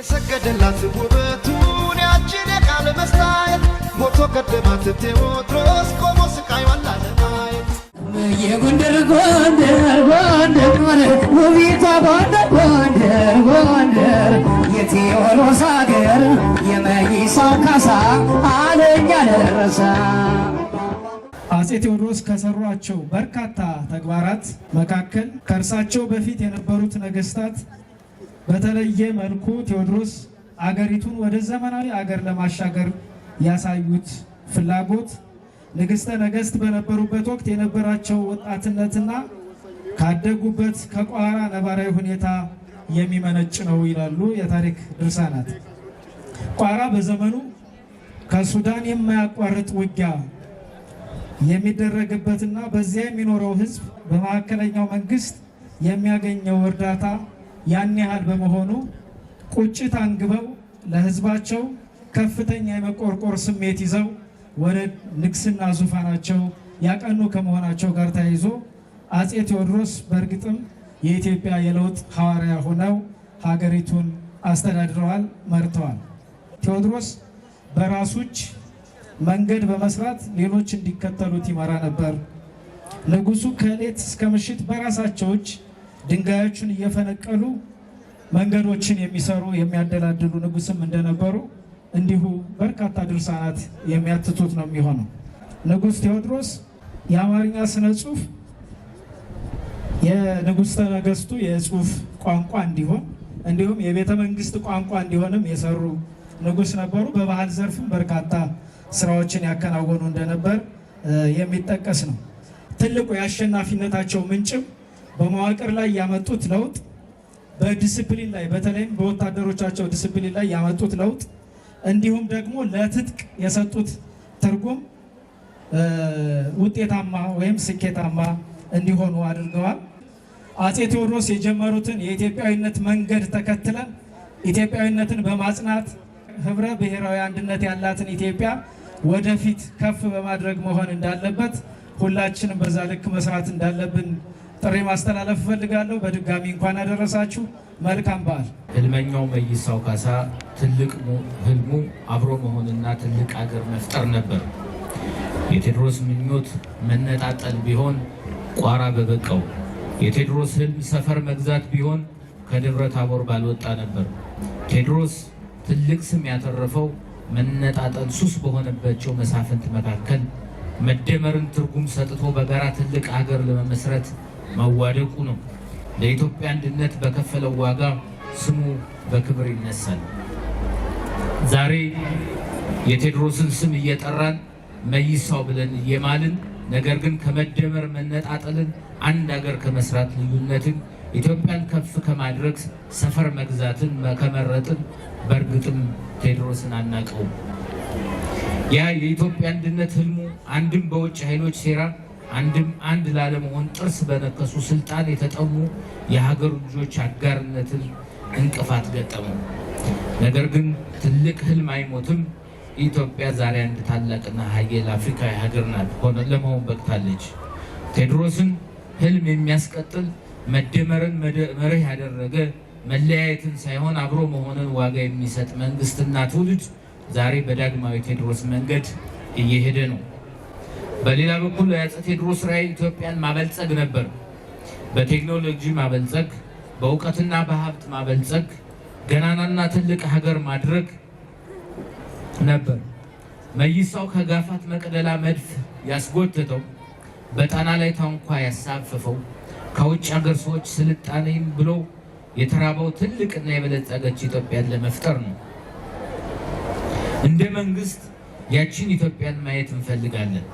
የሰገደላት ውበቱን ያችን የቃል መስታየት ሞቶ ቀደማት ቴዎድሮስ ቆሞ ስቃይዋን ላለማየት የጎንደር ጎንደር ጎንደር ውቢቷ ጎንደር ጎንደር ጎንደር የቴዎድሮስ ሀገር የመይሳው ካሳ አለኛ ደረሰ። አፄ ቴዎድሮስ ከሰሯቸው በርካታ ተግባራት መካከል ከእርሳቸው በፊት የነበሩት ነገስታት በተለየ መልኩ ቴዎድሮስ አገሪቱን ወደ ዘመናዊ አገር ለማሻገር ያሳዩት ፍላጎት ንግስተ ነገስት በነበሩበት ወቅት የነበራቸው ወጣትነትና ካደጉበት ከቋራ ነባራዊ ሁኔታ የሚመነጭ ነው ይላሉ የታሪክ ድርሳናት። ቋራ በዘመኑ ከሱዳን የማያቋርጥ ውጊያ የሚደረግበትና በዚያ የሚኖረው ህዝብ በመካከለኛው መንግስት የሚያገኘው እርዳታ ያን ያህል በመሆኑ ቁጭት አንግበው ለህዝባቸው ከፍተኛ የመቆርቆር ስሜት ይዘው ወደ ንግስና ዙፋናቸው ያቀኑ ከመሆናቸው ጋር ተያይዞ አፄ ቴዎድሮስ በእርግጥም የኢትዮጵያ የለውጥ ሐዋርያ ሆነው ሀገሪቱን አስተዳድረዋል፣ መርተዋል። ቴዎድሮስ በራሱ እጅ መንገድ በመስራት ሌሎች እንዲከተሉት ይመራ ነበር። ንጉሱ ከሌት እስከ ምሽት በራሳቸው እጅ ድንጋዮችን እየፈነቀሉ መንገዶችን የሚሰሩ የሚያደላድሉ ንጉስም እንደነበሩ እንዲሁ በርካታ ድርሳናት የሚያትቱት ነው የሚሆነው። ንጉስ ቴዎድሮስ የአማርኛ ስነ ጽሁፍ የንጉሥ ነገስቱ የጽሁፍ ቋንቋ እንዲሆን እንዲሁም የቤተ መንግስት ቋንቋ እንዲሆንም የሰሩ ንጉስ ነበሩ። በባህል ዘርፍም በርካታ ስራዎችን ያከናወኑ እንደነበር የሚጠቀስ ነው። ትልቁ የአሸናፊነታቸው ምንጭም በመዋቅር ላይ ያመጡት ለውጥ፣ በዲሲፕሊን ላይ በተለይም በወታደሮቻቸው ዲሲፕሊን ላይ ያመጡት ለውጥ እንዲሁም ደግሞ ለትጥቅ የሰጡት ትርጉም ውጤታማ ወይም ስኬታማ እንዲሆኑ አድርገዋል። አፄ ቴዎድሮስ የጀመሩትን የኢትዮጵያዊነት መንገድ ተከትለን ኢትዮጵያዊነትን በማጽናት ህብረ ብሔራዊ አንድነት ያላትን ኢትዮጵያ ወደፊት ከፍ በማድረግ መሆን እንዳለበት ሁላችንም በዛ ልክ መስራት እንዳለብን ጥሪ ማስተላለፍ እፈልጋለሁ። በድጋሚ እንኳን አደረሳችሁ። መልካም በዓል። ህልመኛው መይሳው ካሳ ትልቅ ህልሙ አብሮ መሆንና ትልቅ አገር መፍጠር ነበር። የቴዎድሮስ ምኞት መነጣጠል ቢሆን ቋራ በበቃው። የቴዎድሮስ ህልም ሰፈር መግዛት ቢሆን ከደብረ ታቦር ባልወጣ ነበር። ቴዎድሮስ ትልቅ ስም ያተረፈው መነጣጠል ሱስ በሆነባቸው መሳፍንት መካከል መደመርን ትርጉም ሰጥቶ በጋራ ትልቅ ሀገር ለመመስረት መዋደቁ ነው። ለኢትዮጵያ አንድነት በከፈለው ዋጋ ስሙ በክብር ይነሳል። ዛሬ የቴዎድሮስን ስም እየጠራን መይሳው ብለን እየማልን ነገር ግን ከመደመር መነጣጠልን አንድ ሀገር ከመስራት ልዩነትን ኢትዮጵያን ከፍ ከማድረግ ሰፈር መግዛትን ከመረጥን በእርግጥም ቴዎድሮስን አናቀውም። ያ የኢትዮጵያ አንድነት ህልሙ አንድም በውጭ ኃይሎች ሴራ አንድም አንድ ላለመሆን ጥርስ በነከሱ ስልጣን የተጠሙ የሀገሩ ልጆች አጋርነትን እንቅፋት ገጠመው። ነገር ግን ትልቅ ህልም አይሞትም። ኢትዮጵያ ዛሬ አንድ ታላቅና ሀያል አፍሪካዊ ሀገር ናት ሆነ ለመሆን በቅታለች። ቴዎድሮስን ህልም የሚያስቀጥል መደመርን መርህ ያደረገ መለያየትን ሳይሆን አብሮ መሆንን ዋጋ የሚሰጥ መንግስትና ትውልድ ዛሬ በዳግማዊ ቴዎድሮስ መንገድ እየሄደ ነው። በሌላ በኩል የአፄ ቴዎድሮስ ራዕይ ኢትዮጵያን ማበልጸግ ነበር። በቴክኖሎጂ ማበልጸግ፣ በእውቀትና በሀብት ማበልጸግ፣ ገናናና ትልቅ ሀገር ማድረግ ነበር። መይሳው ከጋፋት መቅደላ መድፍ ያስጎተተው፣ በጣና ላይ ታንኳ ያሳፈፈው፣ ከውጭ ሀገር ሰዎች ስልጣኔን ብሎ የተራበው ትልቅና የበለጸገች ኢትዮጵያን ለመፍጠር ነው። እንደ መንግስት ያችን ኢትዮጵያን ማየት እንፈልጋለን።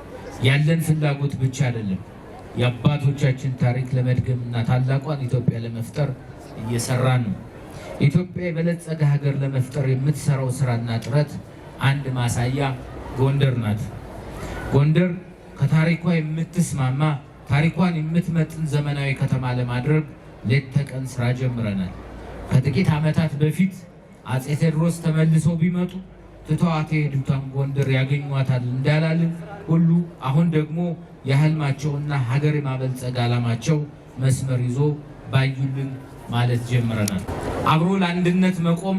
ያለን ፍላጎት ብቻ አይደለም፣ የአባቶቻችን ታሪክ ለመድገምና ታላቋን ኢትዮጵያ ለመፍጠር እየሰራን ነው። ኢትዮጵያ የበለጸገ ሀገር ለመፍጠር የምትሰራው ስራና ጥረት አንድ ማሳያ ጎንደር ናት። ጎንደር ከታሪኳ የምትስማማ ታሪኳን የምትመጥን ዘመናዊ ከተማ ለማድረግ ሌት ተቀን ስራ ጀምረናል። ከጥቂት ዓመታት በፊት አፄ ቴዎድሮስ ተመልሰው ቢመጡ ትተዋት የሄዱትን ጎንደር ያገኟታል እንዳላልን ሁሉ አሁን ደግሞ የህልማቸውና ሀገር የማበልጸግ ዓላማቸው መስመር ይዞ ባዩልን ማለት ጀምረናል። አብሮ ለአንድነት መቆም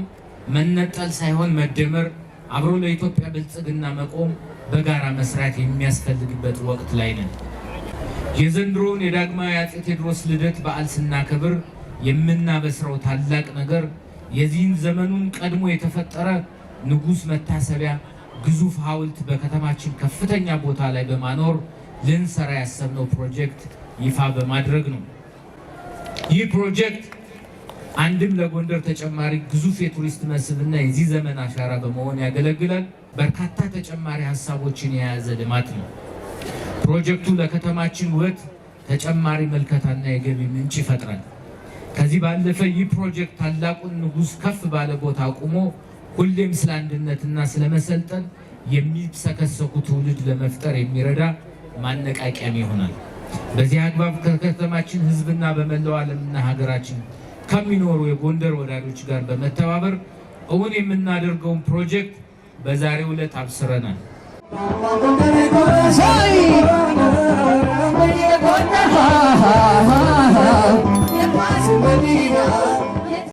መነጠል ሳይሆን መደመር፣ አብሮ ለኢትዮጵያ ብልጽግና መቆም፣ በጋራ መስራት የሚያስፈልግበት ወቅት ላይ ነን። የዘንድሮውን የዳግማዊ አፄ ቴዎድሮስ ልደት በዓል ስናከብር የምናበስረው ታላቅ ነገር የዚህን ዘመኑን ቀድሞ የተፈጠረ ንጉሥ መታሰቢያ ግዙፍ ሐውልት በከተማችን ከፍተኛ ቦታ ላይ በማኖር ልንሰራ ያሰብነው ፕሮጀክት ይፋ በማድረግ ነው። ይህ ፕሮጀክት አንድም ለጎንደር ተጨማሪ ግዙፍ የቱሪስት መስህብና የዚህ ዘመን አሻራ በመሆን ያገለግላል። በርካታ ተጨማሪ ሀሳቦችን የያዘ ልማት ነው። ፕሮጀክቱ ለከተማችን ውበት ተጨማሪ መልከታና የገቢ ምንጭ ይፈጥራል። ከዚህ ባለፈ ይህ ፕሮጀክት ታላቁን ንጉሥ ከፍ ባለ ቦታ አቁሞ ሁሌም ስለ አንድነትና ስለ መሰልጠን የሚሰከሰኩ ትውልድ ለመፍጠር የሚረዳ ማነቃቂያም ይሆናል። በዚህ አግባብ ከከተማችን ሕዝብና በመላው ዓለምና ሀገራችን ከሚኖሩ የጎንደር ወዳጆች ጋር በመተባበር እውን የምናደርገውን ፕሮጀክት በዛሬው ዕለት አብስረናል።